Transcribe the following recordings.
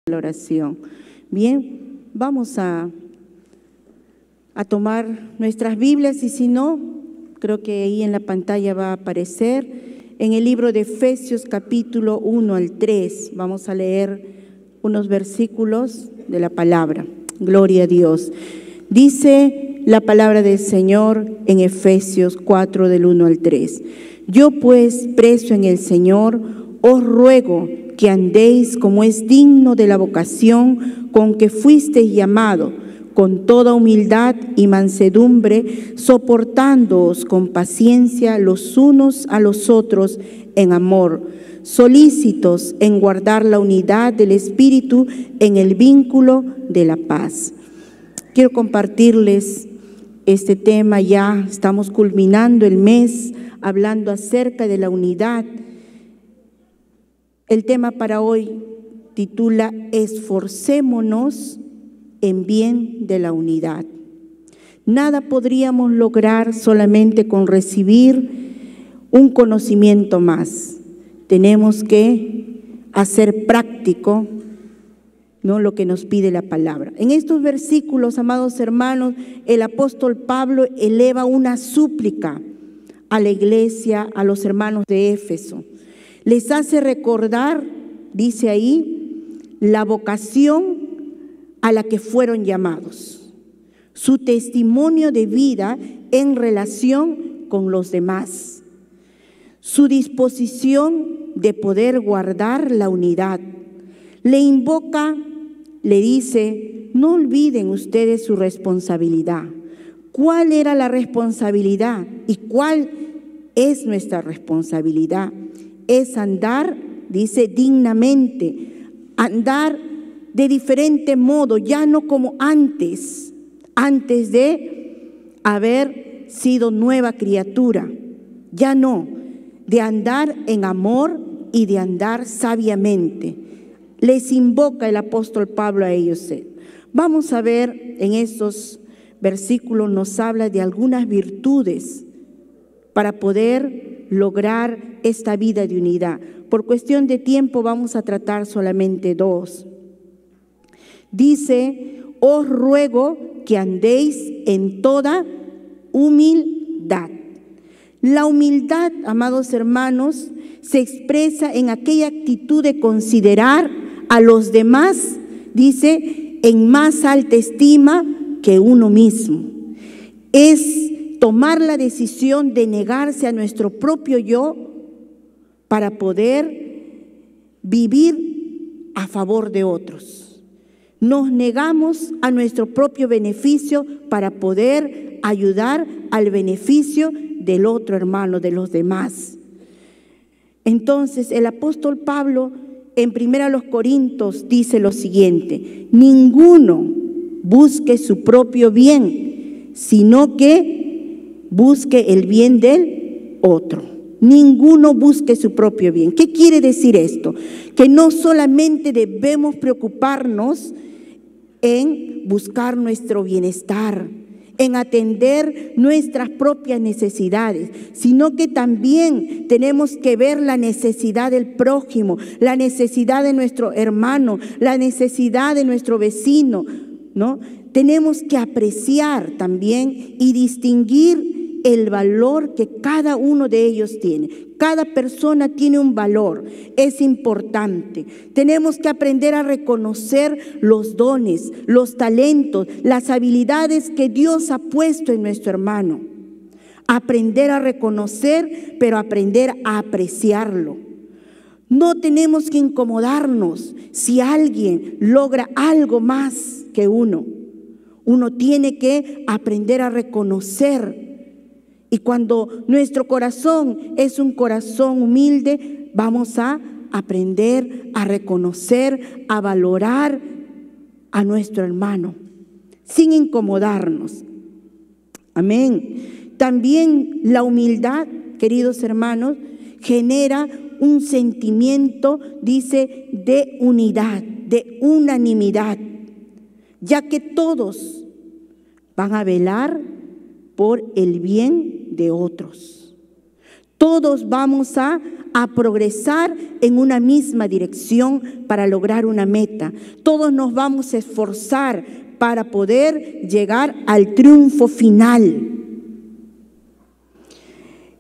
la oración. Bien, vamos a tomar nuestras Biblias, y si no, creo que ahí en la pantalla va a aparecer, en el libro de Efesios capítulo 1 al 3, vamos a leer unos versículos de la palabra. Gloria a Dios. Dice la palabra del Señor en Efesios 4 del 1 al 3. Yo pues, preso en el Señor, os ruego que andéis como es digno de la vocación con que fuisteis llamados, con toda humildad y mansedumbre, soportándoos con paciencia los unos a los otros en amor, solícitos en guardar la unidad del Espíritu en el vínculo de la paz. Quiero compartirles este tema. Ya estamos culminando el mes hablando acerca de la unidad. El tema para hoy titula Esforcémonos en bien de la unidad. Nada podríamos lograr solamente con recibir un conocimiento más. Tenemos que hacer práctico, ¿no?, lo que nos pide la palabra. En estos versículos, amados hermanos, el apóstol Pablo eleva una súplica a la iglesia, a los hermanos de Éfeso. Les hace recordar, dice ahí, la vocación a la que fueron llamados, su testimonio de vida en relación con los demás, su disposición de poder guardar la unidad. Le invoca, le dice, no olviden ustedes su responsabilidad. ¿Cuál era la responsabilidad y cuál es nuestra responsabilidad? Es andar, dice, dignamente, andar de diferente modo, ya no como antes de haber sido nueva criatura, ya no, de andar en amor y de andar sabiamente. Les invoca el apóstol Pablo a ellos. Vamos a ver en estos versículos, nos habla de algunas virtudes para poder lograr esta vida de unidad. Por cuestión de tiempo vamos a tratar solamente dos. Dice, os ruego que andéis en toda humildad. La humildad, amados hermanos, se expresa en aquella actitud de considerar a los demás, dice, en más alta estima que uno mismo. Es tomar la decisión de negarse a nuestro propio yo para poder vivir a favor de otros. Nos negamos a nuestro propio beneficio para poder ayudar al beneficio del otro hermano, de los demás. Entonces, el apóstol Pablo en 1 Corintios dice lo siguiente: ninguno busque su propio bien, sino que busque el bien del otro. Ninguno busque su propio bien. ¿Qué quiere decir esto? Que no solamente debemos preocuparnos en buscar nuestro bienestar, en atender nuestras propias necesidades, sino que también tenemos que ver la necesidad del prójimo, la necesidad de nuestro hermano, la necesidad de nuestro vecino, ¿no? Tenemos que apreciar también y distinguir el valor que cada uno de ellos tiene. Cada persona tiene un valor, es importante. Tenemos que aprender a reconocer los dones, los talentos, las habilidades que Dios ha puesto en nuestro hermano. Aprender a reconocer, pero aprender a apreciarlo. No tenemos que incomodarnos si alguien logra algo más que uno. Uno tiene que aprender a reconocer. Y cuando nuestro corazón es un corazón humilde, vamos a aprender a reconocer, a valorar a nuestro hermano, sin incomodarnos. Amén. También la humildad, queridos hermanos, genera un sentimiento, dice, de unidad, de unanimidad, ya que todos van a velar por el bien de otros. Todos vamos a progresar en una misma dirección para lograr una meta. Todos nos vamos a esforzar para poder llegar al triunfo final.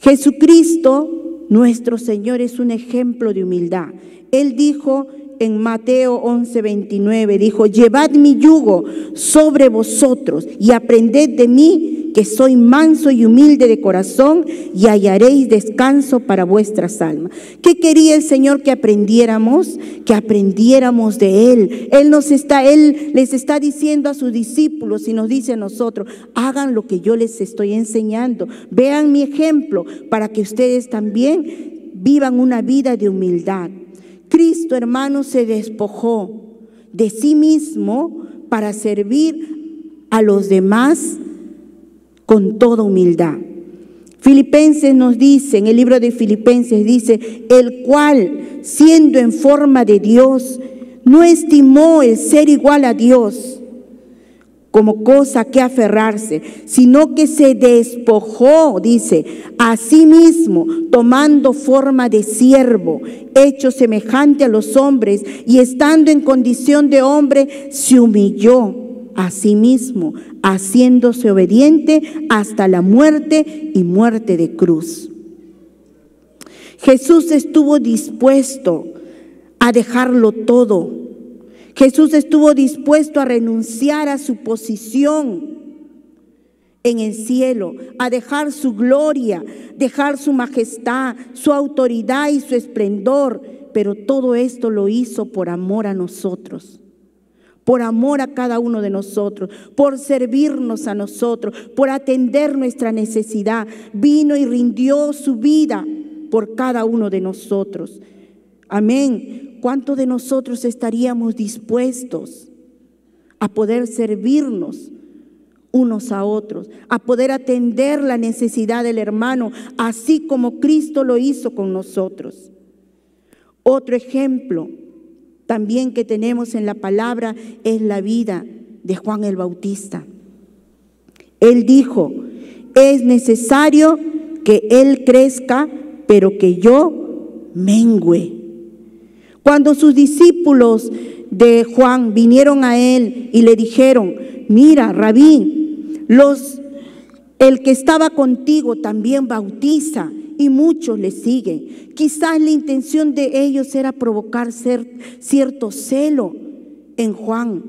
Jesucristo, nuestro Señor, es un ejemplo de humildad. Él dijo en Mateo 11:29, dijo: llevad mi yugo sobre vosotros y aprended de mí, que soy manso y humilde de corazón, y hallaréis descanso para vuestras almas. ¿Qué quería el Señor que aprendiéramos? Que aprendiéramos de Él. Él les está diciendo a sus discípulos y nos dice a nosotros: hagan lo que yo les estoy enseñando. Vean mi ejemplo para que ustedes también vivan una vida de humildad. Cristo, hermanos, se despojó de sí mismo para servir a los demás con toda humildad. Filipenses nos dice, en el libro de Filipenses dice: el cual, siendo en forma de Dios, no estimó el ser igual a Dios como cosa que aferrarse, sino que se despojó, dice, a sí mismo, tomando forma de siervo, hecho semejante a los hombres, y estando en condición de hombre, se humilló a sí mismo, haciéndose obediente hasta la muerte y muerte de cruz. Jesús estuvo dispuesto a dejarlo todo. Jesús estuvo dispuesto a renunciar a su posición en el cielo, a dejar su gloria, dejar su majestad, su autoridad y su esplendor, pero todo esto lo hizo por amor a nosotros. Por amor a cada uno de nosotros, por servirnos a nosotros, por atender nuestra necesidad. Vino y rindió su vida por cada uno de nosotros. Amén. ¿Cuántos de nosotros estaríamos dispuestos a poder servirnos unos a otros, a poder atender la necesidad del hermano, así como Cristo lo hizo con nosotros? Otro ejemplo también que tenemos en la palabra es la vida de Juan el Bautista. Él dijo: es necesario que Él crezca, pero que yo mengüe. Cuando sus discípulos de Juan vinieron a Él y le dijeron: mira, Rabí, el que estaba contigo también bautiza y muchos le siguen. Quizás la intención de ellos era provocar cierto celo en Juan.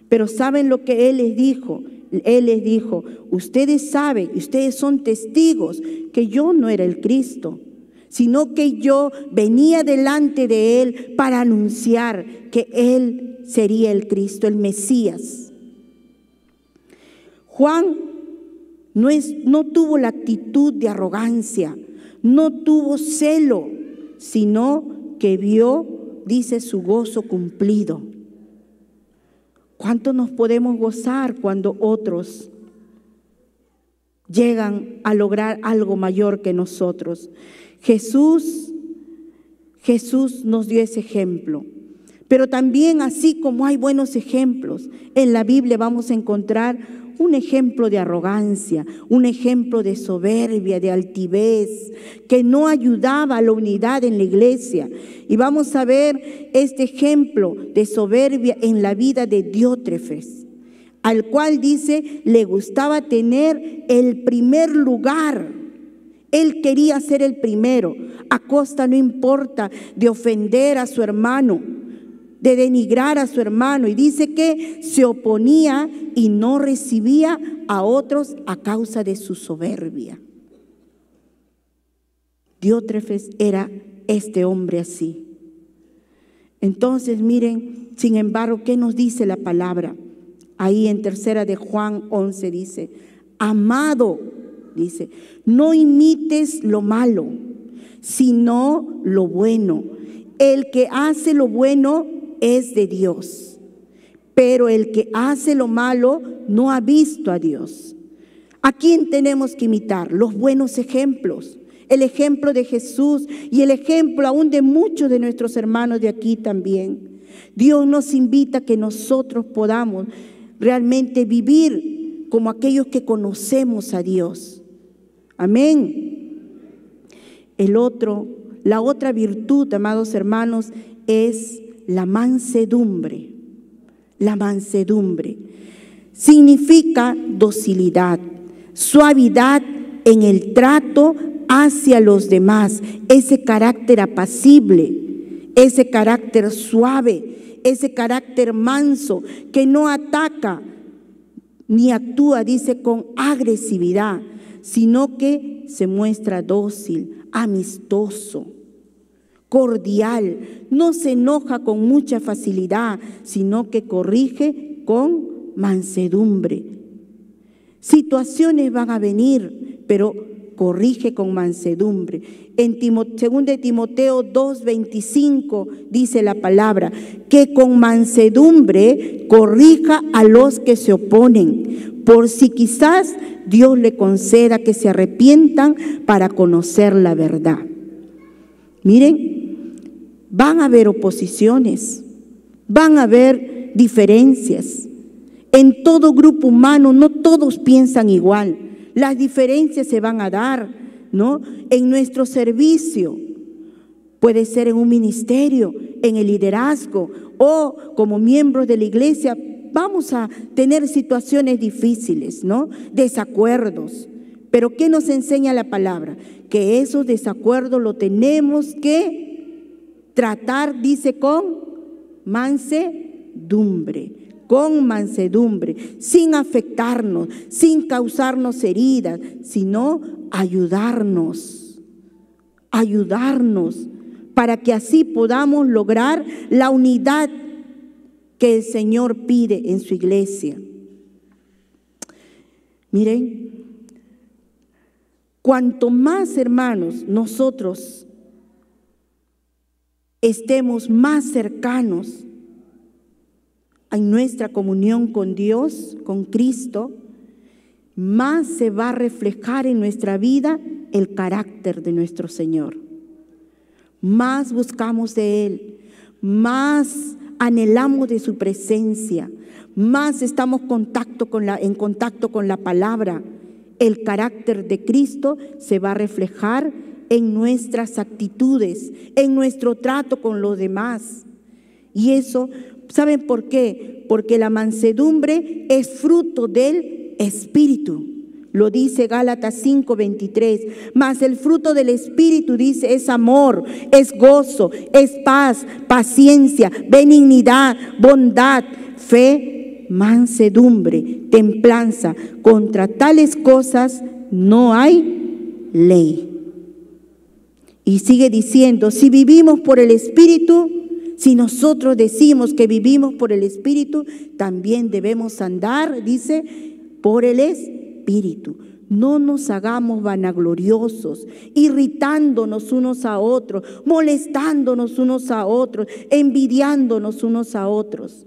Pero ¿saben lo que Él les dijo? Él les dijo: ustedes saben, ustedes son testigos que yo no era el Cristo, sino que yo venía delante de Él para anunciar que Él sería el Cristo, el Mesías. Juan no tuvo la actitud de arrogancia, no tuvo celo, sino que vio, dice, su gozo cumplido. ¿Cuánto nos podemos gozar cuando otros llegan a lograr algo mayor que nosotros? Jesús nos dio ese ejemplo. Pero también, así como hay buenos ejemplos, en la Biblia vamos a encontrar un ejemplo de arrogancia, un ejemplo de soberbia, de altivez, que no ayudaba a la unidad en la iglesia. Y vamos a ver este ejemplo de soberbia en la vida de Diótrefes, al cual dice le gustaba tener el primer lugar. Él quería ser el primero, a costa, no importa, de ofender a su hermano, de denigrar a su hermano. Y dice que se oponía y no recibía a otros a causa de su soberbia. Diótrefes era este hombre así. Entonces, miren, sin embargo, ¿qué nos dice la palabra? Ahí en 3 de Juan 11 dice: amado, dice, no imites lo malo, sino lo bueno. El que hace lo bueno es de Dios, pero el que hace lo malo no ha visto a Dios. ¿A quién tenemos que imitar? Los buenos ejemplos, el ejemplo de Jesús y el ejemplo aún de muchos de nuestros hermanos de aquí también. Dios nos invita a que nosotros podamos realmente vivir como aquellos que conocemos a Dios. Amén. La otra virtud, amados hermanos, es la mansedumbre. La mansedumbre significa docilidad, suavidad en el trato hacia los demás, ese carácter apacible, ese carácter suave, ese carácter manso que no ataca ni actúa, dice, con agresividad, sino que se muestra dócil, amistoso, cordial, no se enoja con mucha facilidad, sino que corrige con mansedumbre. Situaciones van a venir, pero corrige con mansedumbre. En 2 Timoteo 2:25 dice la palabra, que con mansedumbre corrija a los que se oponen, por si quizás Dios le conceda que se arrepientan para conocer la verdad. Miren, van a haber oposiciones, van a haber diferencias. En todo grupo humano no todos piensan igual. Las diferencias se van a dar, ¿no? En nuestro servicio, puede ser en un ministerio, en el liderazgo o como miembros de la iglesia, vamos a tener situaciones difíciles, ¿no? Desacuerdos. Pero ¿qué nos enseña la palabra? Que esos desacuerdos lo tenemos que tratar, dice, con mansedumbre. Con mansedumbre, sin afectarnos, sin causarnos heridas, sino ayudarnos para que así podamos lograr la unidad que el Señor pide en su iglesia. Miren, cuanto más, hermanos, nosotros estemos más cercanos en nuestra comunión con Dios, con Cristo, más se va a reflejar en nuestra vida el carácter de nuestro Señor. Más buscamos de Él, más anhelamos de su presencia, más estamos en contacto con la palabra. El carácter de Cristo se va a reflejar en nuestras actitudes, en nuestro trato con los demás. Y eso, ¿saben por qué? Porque la mansedumbre es fruto del Espíritu. Lo dice Gálatas 5:23. Mas el fruto del Espíritu, dice, es amor, es gozo, es paz, paciencia, benignidad, bondad, fe, mansedumbre, templanza. Contra tales cosas no hay ley. Y sigue diciendo, si vivimos por el Espíritu, si nosotros decimos que vivimos por el Espíritu, también debemos andar, dice, por el Espíritu. No nos hagamos vanagloriosos, irritándonos unos a otros, molestándonos unos a otros, envidiándonos unos a otros.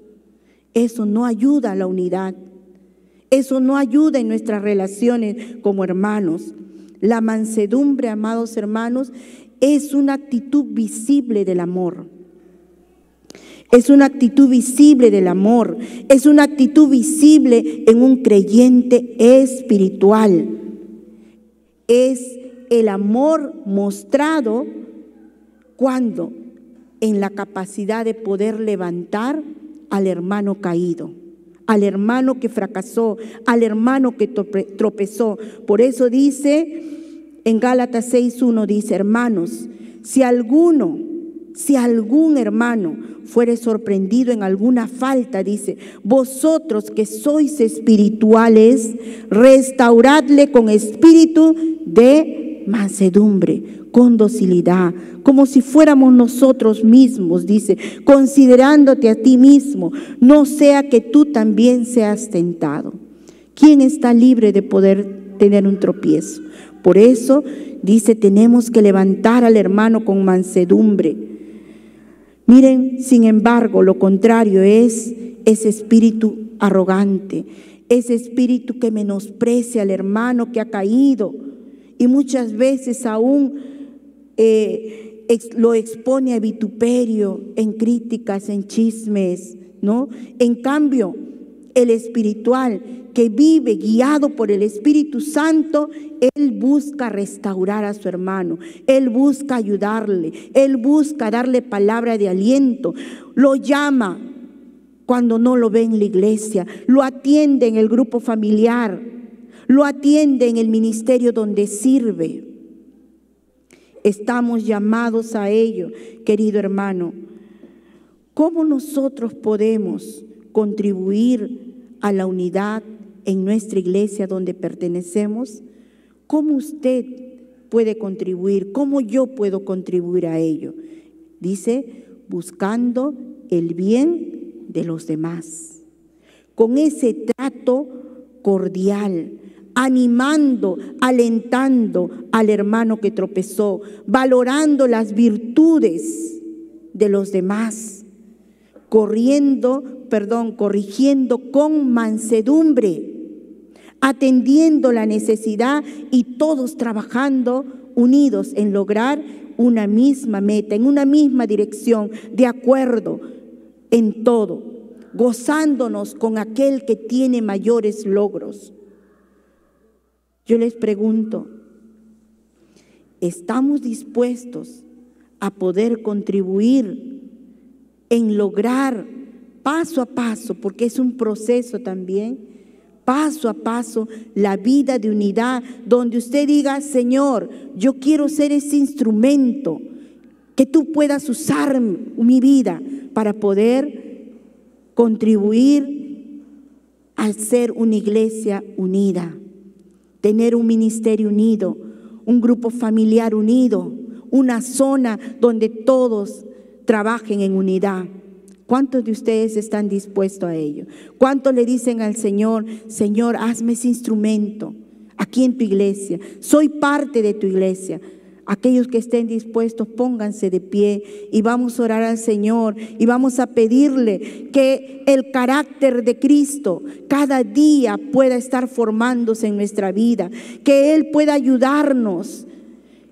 Eso no ayuda a la unidad. Eso no ayuda en nuestras relaciones como hermanos. La mansedumbre, amados hermanos, es una actitud visible del amor. Es una actitud visible del amor, es una actitud visible en un creyente espiritual. Es el amor mostrado cuando en la capacidad de poder levantar al hermano caído, al hermano que fracasó, al hermano que tropezó. Por eso dice en Gálatas 6:1, dice, hermanos, si algún hermano fuere sorprendido en alguna falta, dice, vosotros que sois espirituales, restauradle con espíritu de mansedumbre, con docilidad, como si fuéramos nosotros mismos, dice, considerándote a ti mismo, no sea que tú también seas tentado. ¿Quién está libre de poder tener un tropiezo? Por eso, dice, tenemos que levantar al hermano con mansedumbre. Miren, sin embargo, lo contrario es ese espíritu arrogante, ese espíritu que menosprecia al hermano que ha caído y muchas veces aún lo expone a vituperio, en críticas, en chismes, ¿no? En cambio, el espiritual, que vive guiado por el Espíritu Santo, él busca restaurar a su hermano, él busca ayudarle, él busca darle palabra de aliento, lo llama cuando no lo ve en la iglesia, lo atiende en el grupo familiar, lo atiende en el ministerio donde sirve. Estamos llamados a ello, querido hermano. ¿Cómo nosotros podemos contribuir a la unidad en nuestra iglesia donde pertenecemos? ¿Cómo usted puede contribuir? ¿Cómo yo puedo contribuir a ello? Dice, buscando el bien de los demás, con ese trato cordial, animando, alentando al hermano que tropezó, valorando las virtudes de los demás, corrigiendo con mansedumbre, atendiendo la necesidad y todos trabajando unidos en lograr una misma meta, en una misma dirección, de acuerdo en todo, gozándonos con aquel que tiene mayores logros. Yo les pregunto, ¿estamos dispuestos a poder contribuir en lograr paso a paso, porque es un proceso también, paso a paso, la vida de unidad, donde usted diga, Señor, yo quiero ser ese instrumento, que tú puedas usar mi vida para poder contribuir a ser una iglesia unida, tener un ministerio unido, un grupo familiar unido, una zona donde todos trabajen en unidad. ¿Cuántos de ustedes están dispuestos a ello? ¿Cuántos le dicen al Señor, Señor, hazme ese instrumento aquí en tu iglesia? Soy parte de tu iglesia. Aquellos que estén dispuestos, pónganse de pie y vamos a orar al Señor y vamos a pedirle que el carácter de Cristo cada día pueda estar formándose en nuestra vida, que Él pueda ayudarnos,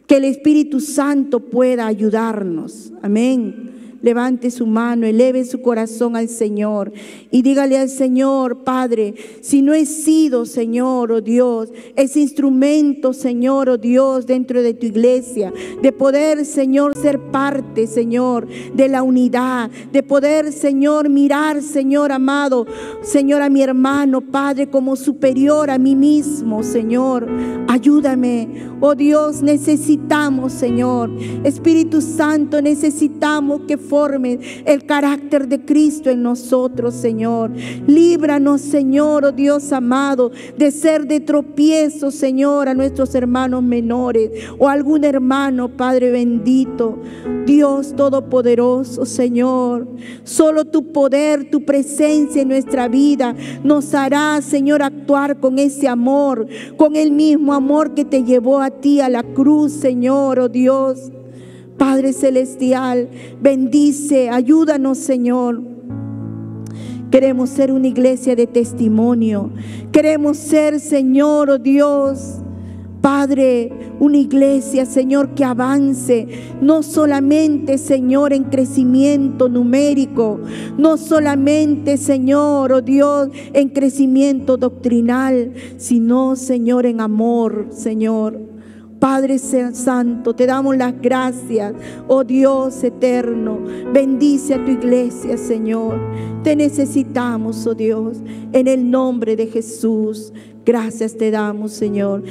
que el Espíritu Santo pueda ayudarnos. Amén. Levante su mano, eleve su corazón al Señor y dígale al Señor, Padre, si no he sido, Señor, oh Dios, ese instrumento, Señor, oh Dios, dentro de tu iglesia, de poder, Señor, ser parte, Señor, de la unidad, de poder, Señor, mirar, Señor amado, Señor, a mi hermano, Padre, como superior a mí mismo, Señor, ayúdame, oh Dios, necesitamos, Señor, Espíritu Santo, necesitamos que forme el carácter de Cristo en nosotros, Señor. Líbranos, Señor, oh Dios amado, de ser de tropiezo, Señor, a nuestros hermanos menores o algún hermano, Padre bendito. Dios todopoderoso, Señor, solo tu poder, tu presencia en nuestra vida nos hará, Señor, actuar con ese amor, con el mismo amor que te llevó a ti a la cruz, Señor, oh Dios. Padre celestial, bendice, ayúdanos, Señor. Queremos ser una iglesia de testimonio. Queremos ser, Señor, oh Dios, Padre, una iglesia, Señor, que avance, no solamente, Señor, en crecimiento numérico, no solamente, Señor, oh Dios, en crecimiento doctrinal, sino, Señor, en amor, Señor. Padre Santo, te damos las gracias, oh Dios eterno. Bendice a tu iglesia, Señor. Te necesitamos, oh Dios, en el nombre de Jesús. Gracias te damos, Señor.